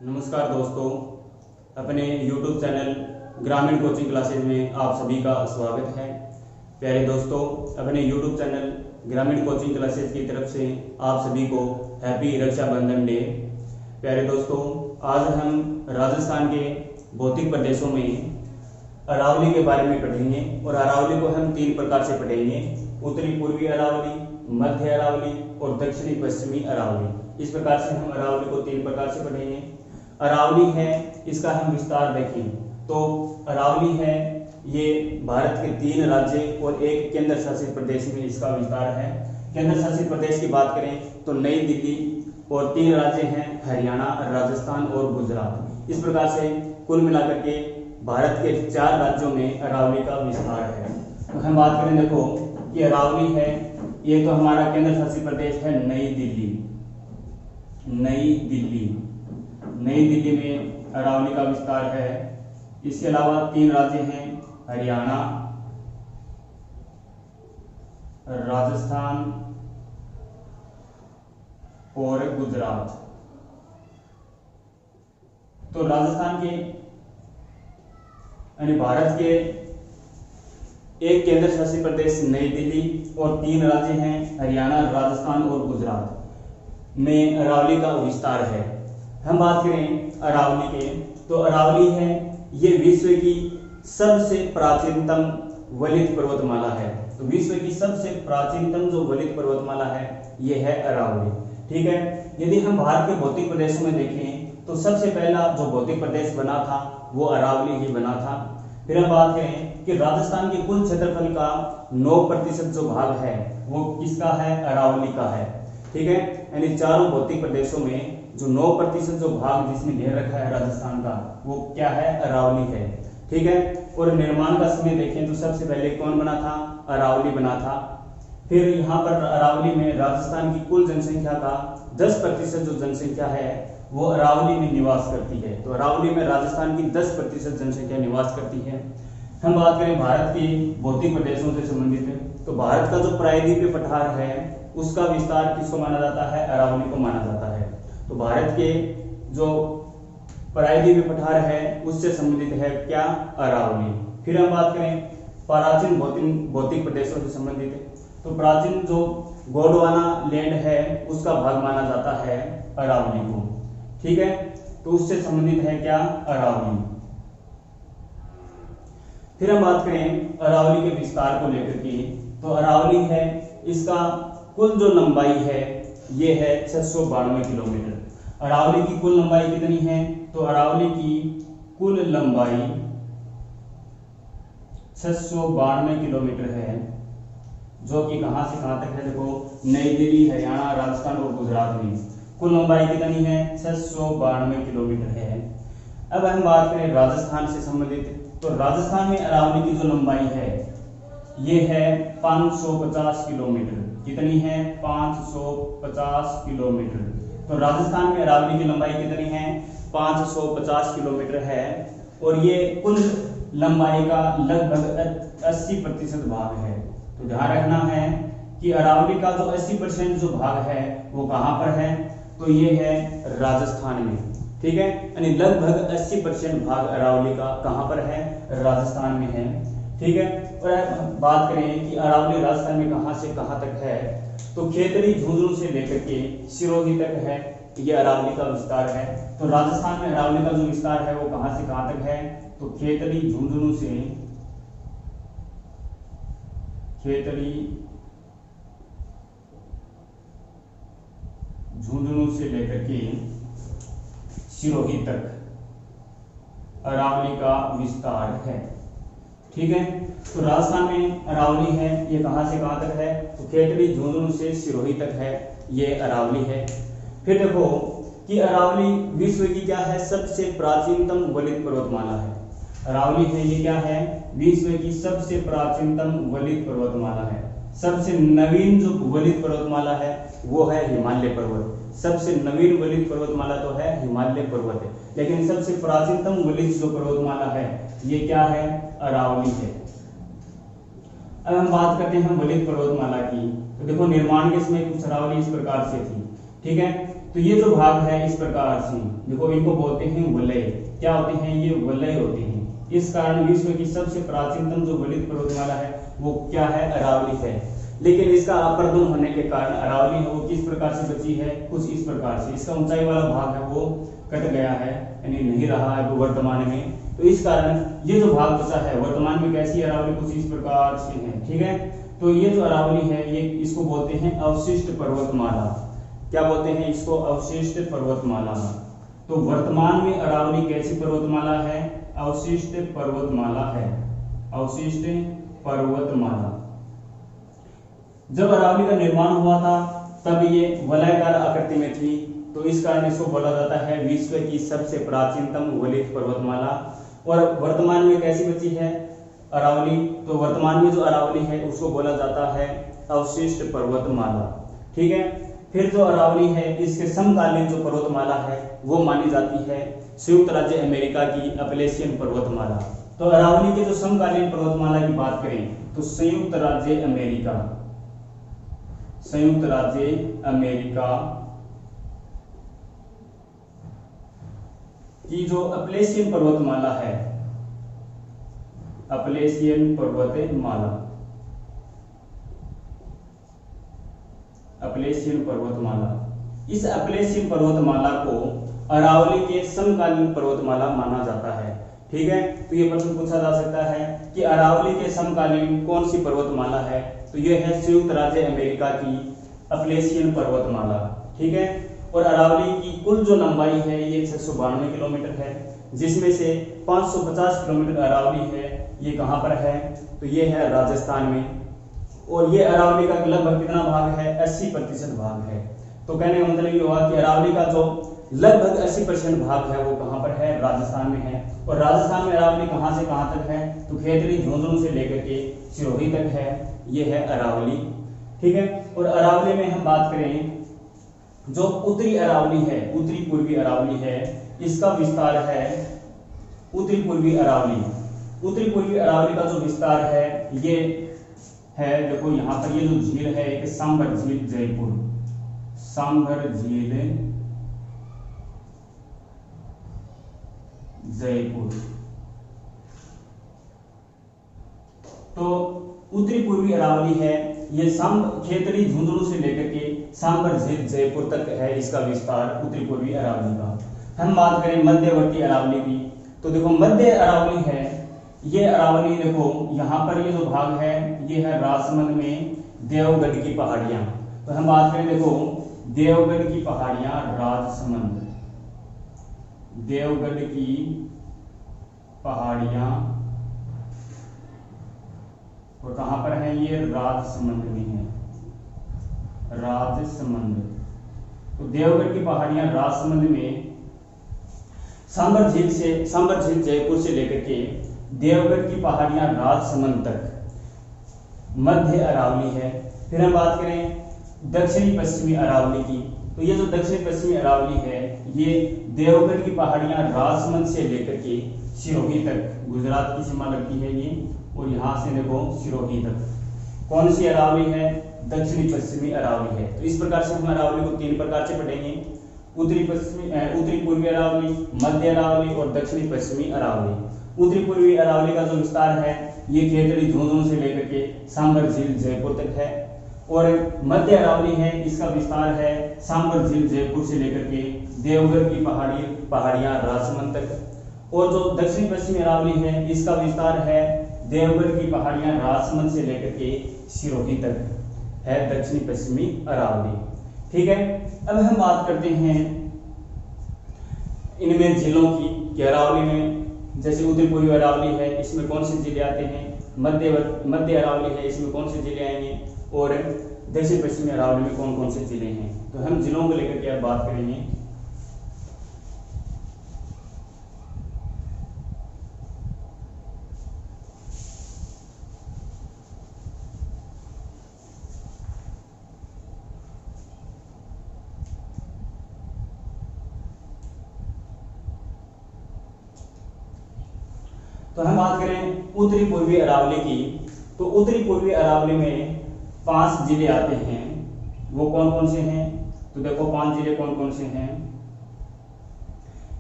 नमस्कार दोस्तों, अपने YouTube चैनल ग्रामीण कोचिंग क्लासेज में आप सभी का स्वागत है। प्यारे दोस्तों, अपने YouTube चैनल ग्रामीण कोचिंग क्लासेज की तरफ से आप सभी को हैप्पी रक्षाबंधन डे। प्यारे दोस्तों, आज हम राजस्थान के भौतिक प्रदेशों में अरावली के बारे में पढ़ेंगे और अरावली को हम 3 प्रकार से पढ़ेंगे: उत्तरी पूर्वी अरावली, मध्य अरावली और दक्षिणी पश्चिमी अरावली। इस प्रकार से हम अरावली को 3 प्रकार से पढ़ेंगे। अरावली है, इसका हम विस्तार देखें तो अरावली है ये भारत के 3 राज्य और एक केंद्र शासित प्रदेश में इसका विस्तार है। केंद्र शासित प्रदेश की बात करें तो नई दिल्ली और 3 राज्य हैं हरियाणा, राजस्थान और गुजरात। इस प्रकार से कुल मिलाकर के भारत के 4 राज्यों में अरावली का विस्तार है। तो हम बात करें, देखो कि अरावली है ये तो हमारा केंद्र शासित प्रदेश है नई दिल्ली। नई दिल्ली में अरावली का विस्तार है। इसके अलावा 3 राज्य हैं हरियाणा, राजस्थान और गुजरात। तो राजस्थान के यानी भारत के एक केंद्र शासित प्रदेश नई दिल्ली और 3 राज्य हैं हरियाणा, राजस्थान और गुजरात में अरावली का विस्तार है। हम बात करें अरावली के तो अरावली है ये विश्व की सबसे प्राचीनतम वलित पर्वतमाला है। तो विश्व की सबसे प्राचीनतम जो वलित पर्वतमाला है ये है अरावली। ठीक है, यदि हम भारत के भौतिक प्रदेशों में देखें तो सबसे पहला जो भौतिक प्रदेश बना था वो अरावली ही बना था। फिर हम बात करें कि राजस्थान के कुल क्षेत्रफल का 9% जो भाग है वो किसका है? अरावली का है। ठीक है, यानी चारों भौतिक प्रदेशों में जो 9% जो भाग जिसने घेर रखा है राजस्थान का वो क्या है? अरावली है। ठीक है, और निर्माण का समय देखें तो सबसे पहले कौन बना था? अरावली बना था। फिर यहाँ पर अरावली में राजस्थान की कुल जनसंख्या का 10% जो जनसंख्या है वो अरावली में निवास करती है। तो अरावली में राजस्थान की 10% जनसंख्या निवास करती है। हम बात करें भारत के भौतिक प्रदेशों से संबंधित तो भारत का जो प्रायद्वीपीय पठार है उसका विस्तार किसको माना जाता है? अरावली को माना जाता है। तो भारत के जो प्रायद्वीपीय पठार है उससे संबंधित है क्या? अरावली। फिर हम बात करें प्राचीन भौतिक प्रदेशों से संबंधित तो प्राचीन जो गोंडवाना लैंड है उसका भाग माना जाता है अरावली को। ठीक है, तो उससे संबंधित है क्या? अरावली। फिर हम बात करें अरावली के विस्तार को लेकर के तो अरावली है इसका कुल जो लंबाई है ये है 692 किलोमीटर। अरावली की कुल लंबाई कितनी है? तो अरावली की कुल लंबाई 692 किलोमीटर है, जो कि कहां से कहां तक है? देखो, नई दिल्ली, हरियाणा, राजस्थान और गुजरात में कुल लंबाई कितनी है? 692 किलोमीटर है। अब हम बात करें राजस्थान से संबंधित तो राजस्थान में अरावली की जो लंबाई है ये है 550 किलोमीटर। कितनी है? 550 किलोमीटर। तो राजस्थान में अरावली की लंबाई कितनी है? 550 किलोमीटर है और ये कुल लंबाई का लगभग 80% भाग है। तो ध्यान रखना है कि अरावली का जो 80% जो भाग है वो कहां पर है? तो ये है राजस्थान में। ठीक है, यानी लगभग 80% भाग अरावली का कहां पर है? राजस्थान में है। ठीक है, और बात करें कि अरावली राजस्थान में कहां से कहां तक है तो खेतड़ी, झुंझुनू से लेकर के सिरोही तक है, ये अरावली का विस्तार है। तो राजस्थान में अरावली का जो विस्तार है वो कहां से कहां तक है? तो खेतड़ी, झुंझुनू से लेकर के सिरोही तक अरावली का विस्तार है। ठीक है, तो राजस्थान में अरावली है ये कहां से कहां तक है? तो खेतड़ी, झुंझुनू से सिरोही तक है, ये अरावली है। फिर देखो कि अरावली विश्व की क्या है? सबसे प्राचीनतम वलित पर्वतमाला है। अरावली है ये क्या है? विश्व की सबसे प्राचीनतम वलित पर्वतमाला है। सबसे नवीन जो वलित पर्वतमाला है वो है हिमालय पर्वत। सबसे नवीन वलित पर्वतमाला तो है हिमालय पर्वत है, लेकिन सबसे प्राचीनतम वलित जो पर्वतमाला है ये क्या है? अरावली है। अब हम बात करते हैं वलित पर्वतमाला की तो देखो निर्माण के समय कुछ अरावली इस प्रकार से थी। ठीक है, तो ये जो भाग है इस प्रकार से देखो, इनको बोलते हैं वलय। क्या होते हैं ये? वलय होते हैं। इस कारण विश्व की सबसे प्राचीनतम जो वलित पर्वतमाला है वो क्या है? अरावली है। लेकिन इसका अपर्दन होने के कारण अरावली है वो किस प्रकार से बची है? कुछ इस प्रकार से। इसका ऊंचाई वाला भाग है वो कट गया है, यानी नहीं रहा है वो वर्तमान में। तो इस कारण ये जो भाग बचा है वर्तमान में कैसी अरावली कुछ इस प्रकार से है। ठीक है, तो ये जो अरावली है ये इसको बोलते हैं अवशिष्ट पर्वतमाला। क्या बोलते हैं इसको? अवशिष्ट पर्वतमाला। तो वर्तमान में अरावली कैसी पर्वतमाला है? अवशिष्ट पर्वतमाला है। अवशिष्ट पर्वतमाला। जब अरावली का निर्माण हुआ था तब ये वलयाकार आकृति में थी, तो इस कारण इसको बोला जाता है विश्व की सबसे प्राचीनतम वलित पर्वतमाला। और वर्तमान में कैसी बची है अरावली? तो वर्तमान में जो अरावली है उसको बोला जाता है अवशिष्ट पर्वतमाला। ठीक है, फिर जो अरावली है इसके समकालीन जो पर्वतमाला है वो मानी जाती है संयुक्त राज्य अमेरिका की अपलेशियन पर्वतमाला। तो अरावली के जो समकालीन पर्वतमाला की बात करें तो संयुक्त राज्य अमेरिका की जो अपलेशियन पर्वतमाला है, अपलेशियन पर्वतमाला, अपलेशियन पर्वतमाला, इस अपलेशियन पर्वतमाला को अरावली के समकालीन पर्वतमाला माना जाता है। ठीक है, तो ये प्रश्न पूछा जा सकता है कि अरावली के समकालीन कौन सी पर्वतमाला है? तो ये है संयुक्त राज्य अमेरिका की अपलेशियन पर्वतमाला। ठीक है, और अरावली की कुल जो लंबाई है ये 192 किलोमीटर है, जिसमें से 550 किलोमीटर अरावली है ये कहाँ पर है? तो ये है राजस्थान में। और ये अरावली का लगभग कितना भाग है? 80% भाग है। तो कहने का मतलब ये हुआ कि अरावली का जो लगभग 80% भाग है वो कहाँ पर है? राजस्थान में है। और राजस्थान में अरावली कहाँ से कहाँ तक है? तो खेतड़ी झुंझुनू से लेकर के सिरोही तक है, ये है अरावली। ठीक है, और अरावली में हम बात करें जो उत्तरी अरावली है, उत्तरी पूर्वी अरावली है, इसका विस्तार है उत्तरी पूर्वी अरावली। उत्तरी पूर्वी अरावली का जो विस्तार है ये है, देखो यहाँ पर ये जो झील है एक सांभर झील जयपुर, सांभर झील जयपुर। तो उत्तरी पूर्वी अरावली है ये खेतड़ी झुंझुनू से लेकर के सांभर झील जयपुर तक है इसका विस्तार उत्तरी पूर्वी अरावली का। हम बात करें मध्यवर्ती अरावली की, तो देखो मध्य अरावली है ये अरावली, देखो यहाँ पर ये जो भाग है ये है राजसमंद में देवगढ़ की पहाड़ियां। तो हम बात करें देखो देवगढ़ की पहाड़ियां, राजसमंद, देवगढ़ की पहाड़ियां, और कहां पर है ये? राजसमंद में है, राजसमंद। तो देवगढ़ की पहाड़ियां राजसमंद में सांभर झील जयपुर से लेकर के देवगढ़ की पहाड़ियां राजसमंद तक मध्य अरावली है। फिर हम बात करें दक्षिणी पश्चिमी अरावली की, तो ये जो दक्षिणी पश्चिमी अरावली है ये देवगढ़ की पहाड़ियां राजसमंद से लेकर के सिरोही तक, गुजरात की सीमा लगती है ये, और यहाँ से देखो सिरोही तक कौन सी अरावली है? दक्षिणी पश्चिमी अरावली है। तो इस प्रकार से हम अरावली को 3 प्रकार से पढ़ेंगे, उत्तरी पूर्वी अरावली, मध्य अरावली और दक्षिणी पश्चिमी अरावली। उत्तरी पूर्वी अरावली का जो विस्तार है ये खेतड़ी झुंझुनू से लेकर के सांभर झील जयपुर तक है, और मध्य अरावली है इसका विस्तार है सांभर झील जयपुर से लेकर के देवगढ़ की पहाड़ियां राजसमंद तक। और जो दक्षिणी पश्चिमी अरावली है इसका विस्तार है देवगढ़ की पहाड़ियां राजसमंद से लेकर के सिरोही तक है दक्षिणी पश्चिमी अरावली। ठीक है, अब हम बात करते हैं इनमें जिलों की कि अरावली में जैसे उत्तरी पूर्वी अरावली है इसमें कौन से जिले आते हैं, मध्य अरावली है इसमें कौन से जिले आएंगे, और दक्षिण पश्चिमी अरावली में कौन कौन से जिले हैं। तो हम जिलों को लेकर के बात करेंगे। तो हम बात करें उत्तरी पूर्वी अरावली की, तो उत्तरी पूर्वी अरावली में 5 जिले आते हैं। वो कौन कौन से हैं? तो देखो 5 जिले कौन कौन से हैं।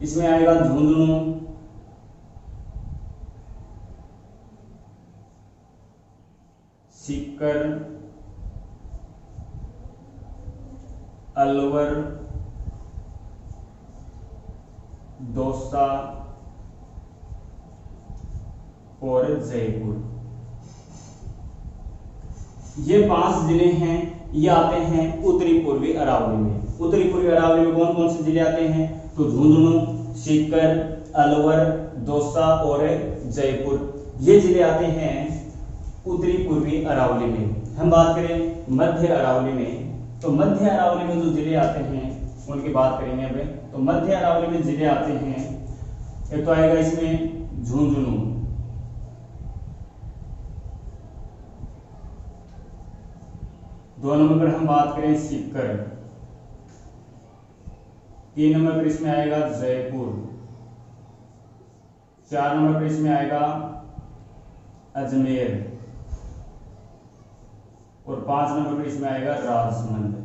इसमें आएगा झुंझुनू, सीकर, अलवर, दौसा और जयपुर। ये 5 जिले हैं, ये आते हैं उत्तरी पूर्वी अरावली में। उत्तरी पूर्वी अरावली में कौन कौन से जिले आते हैं, तो झुंझुनू, सीकर, अलवर, दौसा और जयपुर, ये जिले आते हैं उत्तरी पूर्वी अरावली में। हम बात करें मध्य अरावली में, तो मध्य अरावली में जो जिले आते हैं उनकी बात करेंगे अब। तो मध्य अरावली में जिले आते हैं, एक तो आएगा इसमें झुंझुनू, दो नंबर पर हम बात करें सीकर, 3 नंबर पर इसमें आएगा जयपुर, 4 नंबर पर इसमें आएगा अजमेर और 5 नंबर पर इसमें आएगा राजसमंद।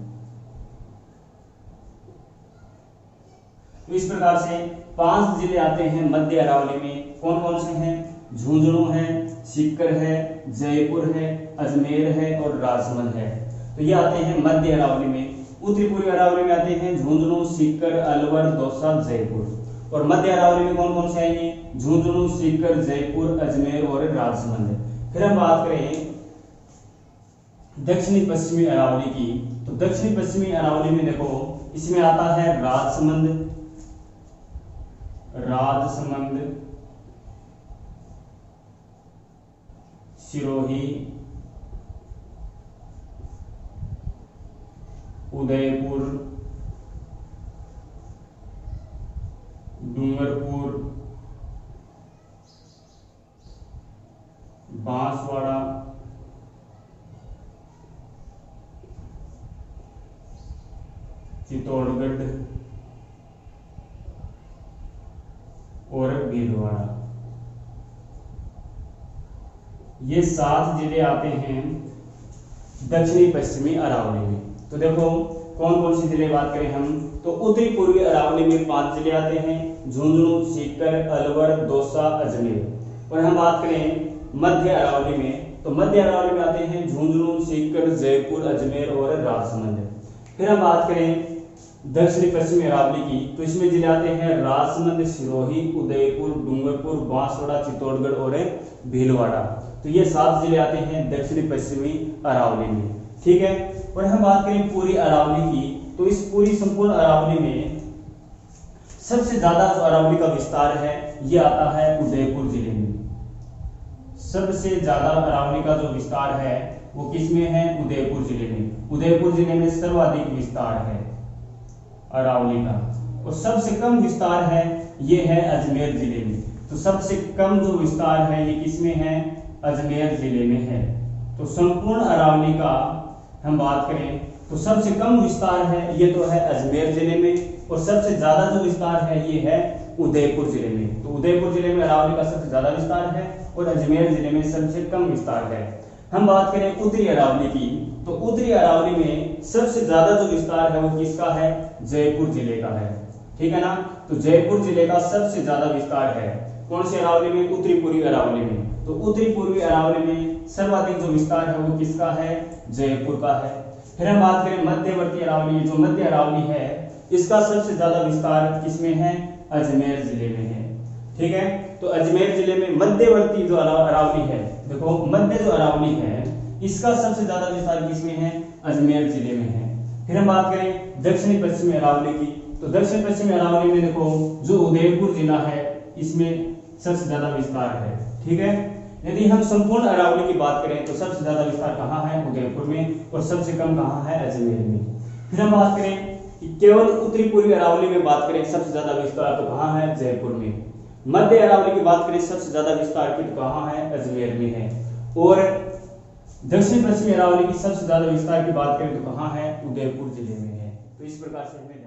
तो इस प्रकार से 5 जिले आते हैं मध्य अरावली में। कौन कौन से हैं, झुंझुनू है, सीकर है, जयपुर है, अजमेर है और राजसमंद है। तो ये आते हैं मध्य अरावली में। उत्तरी पूर्वी अरावली में आते हैं झुंझुनू, सीकर, अलवर, दौसा, जयपुर। और मध्य अरावली में कौन कौन से आएंगे, झुंझुनू, सीकर, जयपुर, अजमेर और राजसमंद। फिर हम बात करें दक्षिणी पश्चिमी अरावली की, तो दक्षिणी पश्चिमी अरावली में देखो इसमें आता है राजसमंद, सिरोही, उदयपुर, डूंगरपुर, बांसवाड़ा, चित्तौड़गढ़ और भीलवाड़ा। ये 7 जिले आते हैं दक्षिणी पश्चिमी अरावली में। तो देखो कौन कौन से जिले बात करें हम, तो उत्तरी पूर्वी अरावली में 5 जिले आते हैं, झुंझुनू, सीकर, अलवर, दौसा, अजमेर। और हम बात करें मध्य अरावली में, तो मध्य अरावली में आते हैं झुंझुनू, सीकर, जयपुर, अजमेर और राजसमंद। फिर हम बात करें दक्षिणी पश्चिमी अरावली की, तो इसमें जिले आते हैं राजसमंद, सिरोही, उदयपुर, डूंगरपुर, बांसवाड़ा, चित्तौड़गढ़ और भीलवाड़ा। तो ये 7 जिले आते हैं दक्षिणी पश्चिमी अरावली में, ठीक है। और हम बात करें पूरी अरावली की, तो इस पूरी संपूर्ण अरावली में सबसे ज्यादा जो अरावली का विस्तार है ये आता है उदयपुर जिले में। सबसे ज्यादा अरावली का जो विस्तार है वो किसमें है, उदयपुर जिले में। उदयपुर जिले में सर्वाधिक विस्तार है अरावली का। और सबसे कम विस्तार है ये है अजमेर जिले में। तो सबसे कम जो विस्तार है ये किसमें है, अजमेर जिले में है। तो संपूर्ण अरावली का हम बात करें तो सबसे कम विस्तार है ये तो है अजमेर जिले में, और सबसे ज्यादा जो विस्तार है ये है उदयपुर जिले में। तो उदयपुर जिले में अरावली का सबसे ज्यादा विस्तार है और अजमेर जिले में सबसे कम विस्तार है। हम बात करें उत्तरी अरावली की, तो उत्तरी अरावली में सबसे ज्यादा जो विस्तार है वो किसका है, जयपुर जिले का है, ठीक है ना। तो जयपुर जिले का सबसे ज्यादा विस्तार है कौन सी अरावली में, उत्तरी पूर्वी अरावली में। तो उत्तरी पूर्वी अरावली में सर्वाधिक जो विस्तार है वो किसका है, जयपुर का है। फिर हम बात करें मध्यवर्ती अरावली, जो मध्य अरावली है इसका सबसे ज्यादा विस्तार किसमें है, अजमेर जिले में है, ठीक है। तो अजमेर जिले में मध्यवर्ती जो अरावली है, देखो मध्य जो अरावली है इसका सबसे ज्यादा विस्तार किसमें है, अजमेर जिले में है। फिर हम बात करें दक्षिणी पश्चिमी अरावली की, तो दक्षिण पश्चिमी अरावली में देखो जो उदयपुर जिला है इसमें सबसे ज्यादा विस्तार है, ठीक है। यदि हम संपूर्ण अरावली की बात करें तो सबसे ज्यादा विस्तार कहाँ है, उदयपुर में, और सबसे कम कहाँ है, अजमेर में। फिर हम बात करें कि केवल उत्तरी पूर्वी अरावली में बात करें सबसे ज्यादा विस्तार तो कहाँ है, जयपुर में। मध्य अरावली की बात करें सबसे ज्यादा विस्तार की तो कहाँ है, अजमेर में है। और दक्षिण पश्चिमी अरावली की सबसे ज्यादा विस्तार की बात करें तो कहाँ है, उदयपुर जिले में है। तो इस प्रकार से हमें